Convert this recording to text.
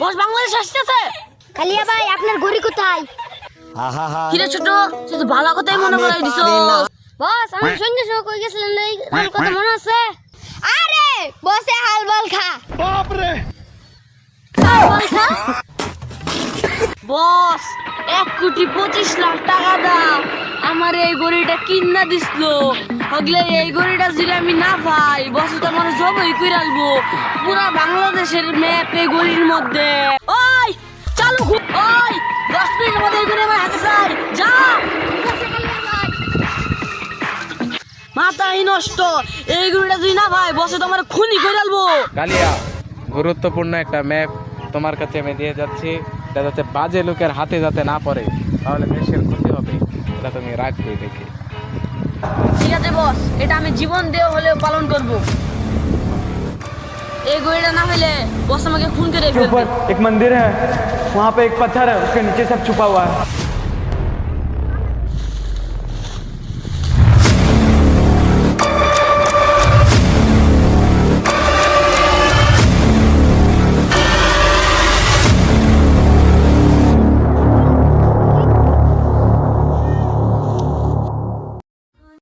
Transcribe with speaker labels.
Speaker 1: বস বাংলাদেশ আসতেছে।
Speaker 2: কালিয়া ভাই আপনার গড়ি কোথায়?
Speaker 1: কিরে ছোট, তুই তো ভালো কথাই মনে করাই দিছো।
Speaker 2: বস আমি সঙ্গে সঙ্গে কই গেছিলেন এই কথা মনে আছে? আরে বসে হাল বল খা। বাপ রে হাল বল খা।
Speaker 1: বস 1,25,00,000 টাকা দাও আমার এই গড়িটা কিনা দিছিল। হগলে এই গড়িটা যদি আমি না পাই বস তো আমার জবই কইরা আলবো। পুরা বাংলাদেশের ম্যাপ এই গড়ির মধ্যে। ওই চালু ওই 10 মিনিটের মধ্যে এই গড়ি আমার হাতে চাই। যা মাথাই নষ্ট, এই গড়িটা যদি না পাই বসে তো আমার খুনি কইরা আলবো।
Speaker 3: কালিয়া, গুরুত্বপূর্ণ একটা ম্যাপ তোমার কাছে আমি দিয়ে যাচ্ছি, এটা যাতে বাজে লোকের হাতে যাতে না পড়ে, তাহলে দেশের ক্ষতি হবে। এটা তুমি রাখবে দেখে।
Speaker 1: ঠিক আছে বস, এটা আমি জীবন দিয়ে হলেও পালন করব। এই গড়িটা না হলে বস আমাকে খুন করে ফেলবে।
Speaker 4: ऊपर एक मंदिर है, वहाँ पे एक पत्थर है, उसके नीचे सब छुपा हुआ है।